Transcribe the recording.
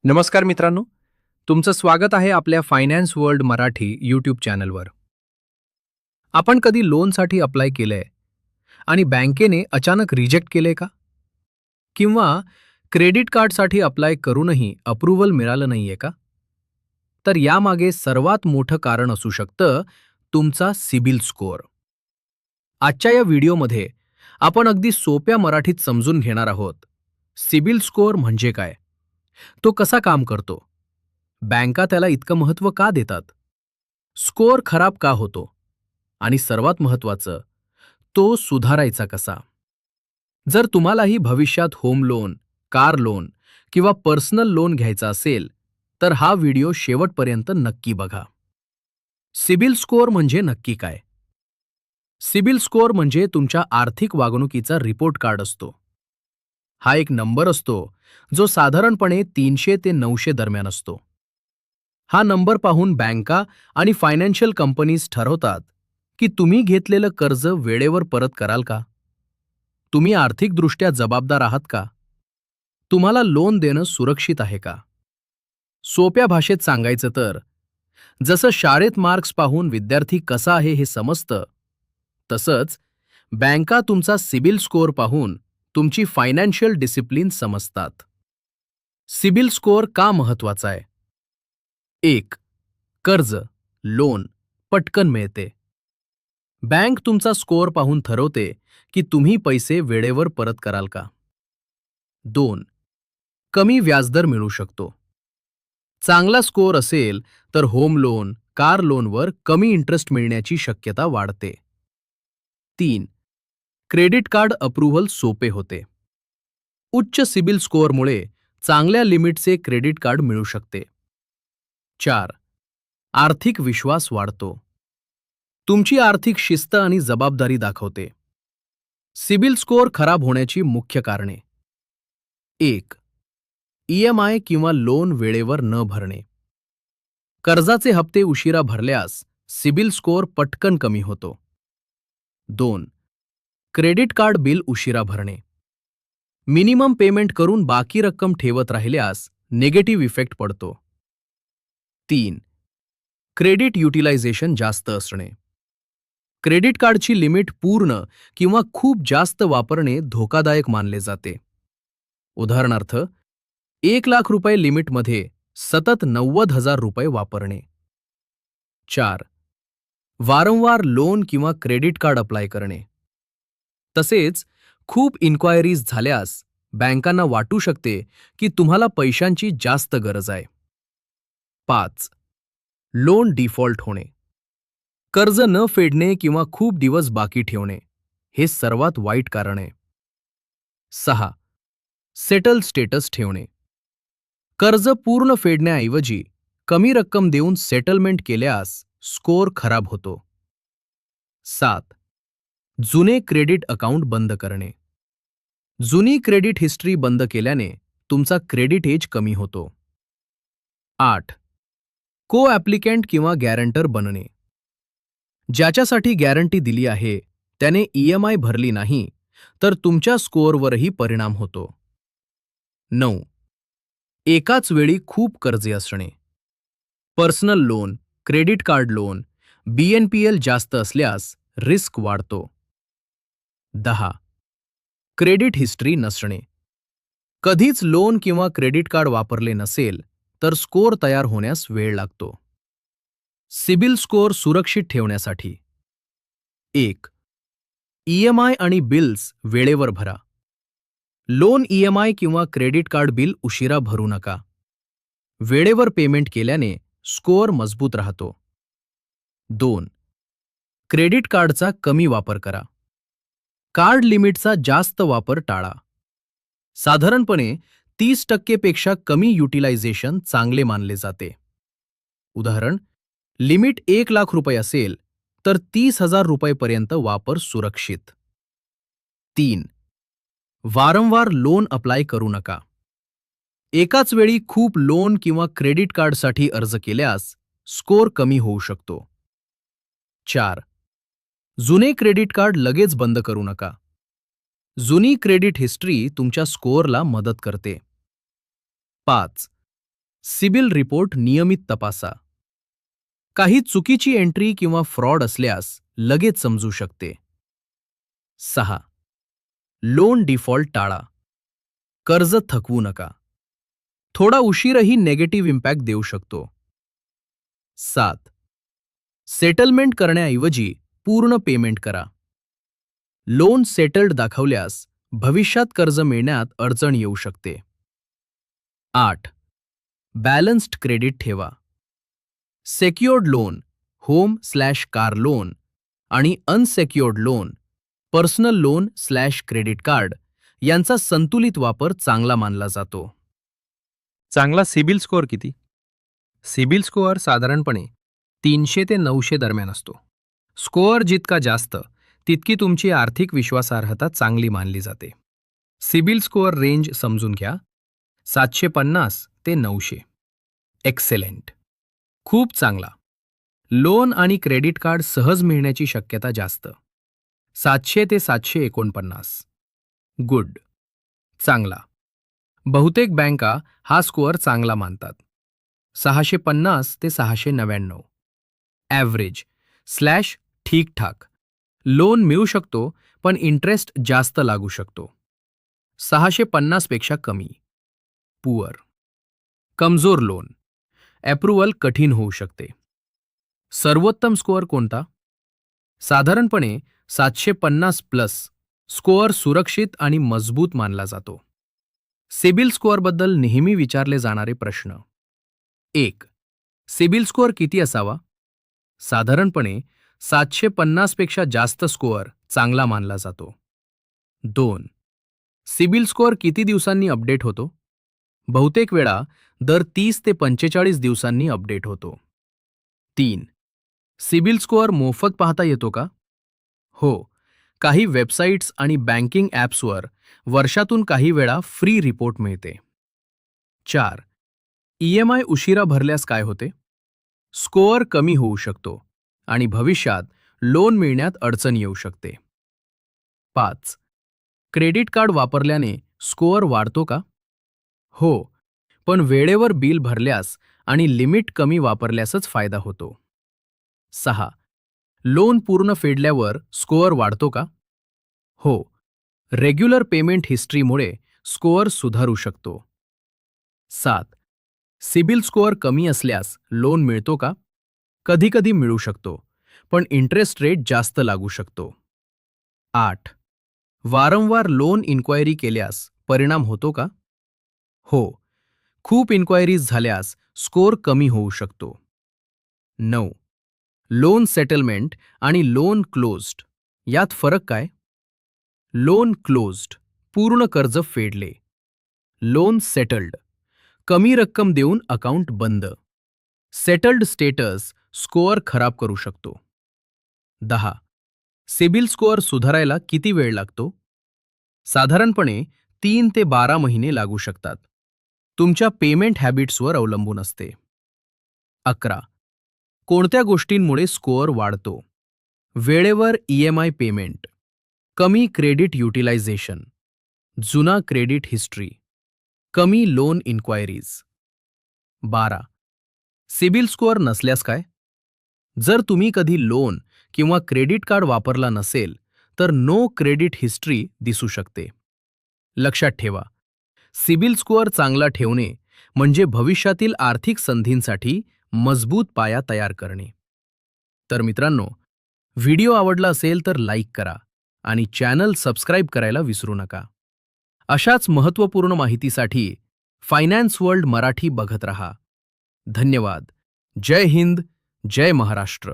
नमस्कार मित्रांनो, तुमचं स्वागत आहे आपल्या फायनान्स वर्ल्ड मराठी यूट्यूब चॅनलवर. आपण कधी लोनसाठी अप्लाय केलंय आणि बँकेने अचानक रिजेक्ट केले का? किंवा क्रेडिट कार्डसाठी अप्लाय करूनही अप्रूव्हल मिळालं नाहीये का? तर यामागे सर्वात मोठं कारण असू शकतं तुमचा सिबिल स्कोअर. आजच्या या व्हिडिओमध्ये आपण अगदी सोप्या मराठीत समजून घेणार आहोत. सिबिल स्कोअर म्हणजे काय? तो कसा काम करतो? बँका त्याला इतकं महत्त्व का देतात? स्कोअर खराब का होतो? आणि सर्वात महत्त्वाचं, तो सुधारायचा कसा? जर तुम्हालाही भविष्यात होम लोन, कार लोन किंवा पर्सनल लोन घ्यायचा असेल, तर हा व्हिडिओ शेवटपर्यंत नक्की बघा. सिबिल स्कोअर म्हणजे नक्की काय? सिबिल स्कोअर म्हणजे तुमच्या आर्थिक वागणुकीचा रिपोर्ट कार्ड असतो. हा एक नंबर असतो जो साधारणपणे 300 ते 900 दरम्यान असतो. हा नंबर पाहून बँका आणि फायनान्शियल कंपनीज ठरवतात की तुम्ही घेतलेलं कर्ज वेळेवर परत कराल का? तुम्ही आर्थिकदृष्ट्या जबाबदार आहात का? तुम्हाला लोन देणं सुरक्षित आहे का? सोप्या भाषेत सांगायचं तर, जसं शाळेत मार्क्स पाहून विद्यार्थी कसा आहे हे समजतं, तसंच बँका तुमचा सिबिल स्कोअर पाहून तुमची फायनान्शियल डिसिप्लिन समजतात. सिबिल स्कोअर का महत्वाचा आहे? 1. कर्ज, लोन पटकन मिळते. बँक तुमचा स्कोअर पाहून ठरवते की तुम्ही पैसे वेळेवर परत कराल का. 2. कमी व्याजदर मिळू शकतो. चांगला स्कोअर असेल तर होम लोन, कार लोनवर कमी इंटरेस्ट मिळण्याची शक्यता वाढते. 3. क्रेडिट कार्ड अप्रूव्हल सोपे होते. उच्च सिबिल स्कोअरमुळे चांगल्या लिमिटचे क्रेडिट कार्ड मिळू शकते. 4. आर्थिक विश्वास वाढतो. तुमची आर्थिक शिस्त आणि जबाबदारी दाखवते. सिबिल स्कोअर खराब होण्याची मुख्य कारणे: 1. ईएमआय किंवा लोन वेळेवर न भरणे. कर्जाचे हप्ते उशिरा भरल्यास सिबिल स्कोअर पटकन कमी होतो. 2. क्रेडिट कार्ड बिल उशिरा भरणे. मिनिमम पेमेंट करून बाकी रक्कम ठेवत राहिल्यास निगेटिव्ह इफेक्ट पडतो. 3. क्रेडिट युटिलायझेशन जास्त असणे. क्रेडिट कार्डची लिमिट पूर्ण किंवा खूप जास्त वापरणे धोकादायक मानले जाते. उदाहरणार्थ, 1,00,000 रुपये लिमिटमध्ये सतत 90,000 रुपये वापरणे. 4. वारंवार लोन किंवा क्रेडिट कार्ड अप्लाय करणे. तसेच खूप इन्क्वायरीज झाल्यास बँकांना वाटू शकते की तुम्हाला पैशांची जास्त गरज आहे. 5. लोन डिफॉल्ट होणे. कर्ज न फेडणे किंवा खूप दिवस बाकी ठेवणे हे सर्वात वाईट कारण आहे. 6. सेटल स्टेटस ठेवणे. कर्ज पूर्ण फेडण्याऐवजी कमी रक्कम देऊन सेटलमेंट केल्यास स्कोअर खराब होतो. 7. जुने क्रेडिट अकाउंट बंद करणे. जुनी क्रेडिट हिस्ट्री बंद केल्याने तुमचा क्रेडिट एज कमी होतो. 8. को ॲप्लिकंट किंवा गॅरंटर बनणे. ज्याच्यासाठी गॅरंटी दिली आहे त्याने ईएमआय भरली नाही तर तुमच्या स्कोअरवरही परिणाम होतो. 9. एकाच वेळी खूप कर्जे असणे. Personal loan, credit card loan, BNPL जास्त असल्यास रिस्क वाढतो. 10. क्रेडिट हिस्ट्री नसणे. कधीच लोन किंवा क्रेडिट कार्ड वापरले नसेल तर स्कोअर तयार होण्यास वेळ लागतो. सिबिल स्कोअर सुरक्षित ठेवण्यासाठी: 1. ईएमआय आणि बिल्स वेळेवर भरा. लोन ईएमआय किंवा क्रेडिट कार्ड बिल उशिरा भरू नका. वेळेवर पेमेंट केल्याने स्कोअर मजबूत राहतो. 2. क्रेडिट कार्डचा कमी वापर करा. कार्ड लिमिटचा जास्त वापर टाळा. साधारणपणे 30% पेक्षा कमी युटिलायझेशन चांगले मानले जाते. उदाहरण, लिमिट 1,00,000 रुपये असेल तर 30,000 रुपयेपर्यंत वापर सुरक्षित. 3. वारंवार लोन अप्लाय करू नका. एकाच वेळी खूप लोन किंवा क्रेडिट कार्डसाठी अर्ज केल्यास स्कोअर कमी होऊ शकतो. 4. जुने क्रेडिट कार्ड लगेच बंद करू नका. जुनी क्रेडिट हिस्ट्री तुमच्या स्कोअरला मदत करते. 5. सिबिल रिपोर्ट नियमित तपासा. काही चुकीची एंट्री किंवा फ्रॉड असल्यास लगेच समजू शकते. 6. लोन डिफॉल्ट टाळा. कर्ज थकवू नका. थोडा उशीरही नेगेटिव्ह इम्पॅक्ट देऊ शकतो. 7. सेटलमेंट करण्याऐवजी पूर्ण पेमेंट करा. लोन सेटल्ड दाखवल्यास भविष्यात कर्ज मिळण्यात अडचण येऊ शकते. 8. बॅलन्स्ड क्रेडिट ठेवा. सेक्युअर्ड लोन, होम/कार लोन आणि अनसेक्युअर्ड लोन, पर्सनल लोन/क्रेडिट कार्ड यांचा संतुलित वापर चांगला मानला जातो. चांगला सिबिल स्कोअर किती? सिबिल स्कोअर साधारणपणे 300 ते 900 दरम्यान असतो. स्कोअर जितका जास्त तितकी तुमची आर्थिक विश्वासार्हता चांगली मानली जाते. सिबिल स्कोअर रेंज समजून घ्या. 750 ते 900. एक्सेलेंट, खूप चांगला. लोन आणि क्रेडिट कार्ड सहज मिळण्याची शक्यता जास्त. 700 ते 749. गुड, चांगला. बहुतेक बँका हा स्कोअर चांगला मानतात. 650 ते 699. ॲव्हरेज/ ठीकठाक. लोन मिळू शकतो पण इंटरेस्ट जास्त लागू शकतो. 650 पेक्षा कमी. पुअर, कमजोर लोन. अप्रूव्हल कठीण होऊ शकते. सर्वोत्तम स्कोअर कोणता? साधारणपणे 750+ स्कोअर सुरक्षित आणि मजबूत मानला जातो. सिबिल स्कोअरबद्दल नेहमी विचारले जाणारे प्रश्न. 1. सिबिल स्कोअर किती असावा? साधारणपणे 750 पेक्षा जास्त स्कोअर चांगला मानला जातो. 2. सिबिल स्कोअर किती दिवसांनी अपडेट होतो? बहुतेक वेळा दर 30 ते 45 दिवसांनी अपडेट होतो. 3. सिबिल स्कोअर मोफत पाहता येतो का? हो, काही वेबसाईट्स आणि बँकिंग ॲप्सवर वर्षातून काही वेळा फ्री रिपोर्ट मिळते. 4. EMI उशिरा भरल्यास काय होते? स्कोअर कमी होऊ शकतो आणि भविष्यात लोन मिळण्यात अडचण येऊ शकते. 5. क्रेडिट कार्ड वापरल्याने स्कोअर वाढतो का? हो, पण वेळेवर बिल भरल्यास आणि लिमिट कमी वापरल्यासच फायदा होतो. 6. लोन पूर्ण फेडल्यावर स्कोअर वाढतो का? हो, रेग्युलर पेमेंट हिस्ट्रीमुळे स्कोअर सुधारू शकतो. 7. सिबिल स्कोअर कमी असल्यास लोन मिळतो का? कधीकधी मिळू शकतो, पण इंटरेस्ट रेट जास्त लागू शकतो. 8. वारंवार लोन इन्क्वायरी केल्यास परिणाम होतो का? हो, खूप इन्क्वायरीज झाल्यास स्कोअर कमी होऊ शकतो. 9. लोन सेटलमेंट आणि लोन क्लोज्ड यात फरक काय? लोन क्लोज्ड, पूर्ण कर्ज फेडले. लोन सेटल्ड, कमी रक्कम देऊन अकाउंट बंद. सेटल्ड स्टेटस स्कोअर खराब करू शकतो. 10. सिबिल स्कोअर सुधारायला किती वेळ लागतो? साधारणपणे 3 ते 12 महिने लागू शकतात. तुमच्या पेमेंट हॅबिट्सवर अवलंबून असते. 11. कोणत्या गोष्टींमुळे स्कोअर वाढतो? वेळेवर EMI पेमेंट, कमी क्रेडिट युटिलायझेशन, जुना क्रेडिट हिस्ट्री, कमी लोन इन्क्वायरीज. 12. सिबिल स्कोअर नसल्यास काय? जर तुम्ही कधी लोन किंवा क्रेडिट कार्ड वापरला नसेल तर नो क्रेडिट हिस्ट्री दिसू शकते. लक्षात ठेवा, सिबिल स्कोअर चांगला ठेवणे म्हणजे भविष्यातील आर्थिक संधींसाठी मजबूत पाया तयार करणे. तर मित्रांनो, व्हिडिओ आवडला असेल तर लाईक करा आणि चॅनल सबस्क्राईब करायला विसरू नका. अशाच महत्त्वपूर्ण माहितीसाठी फायनान्स वर्ल्ड मराठी बघत रहा. धन्यवाद. जय हिंद, जय महाराष्ट्र.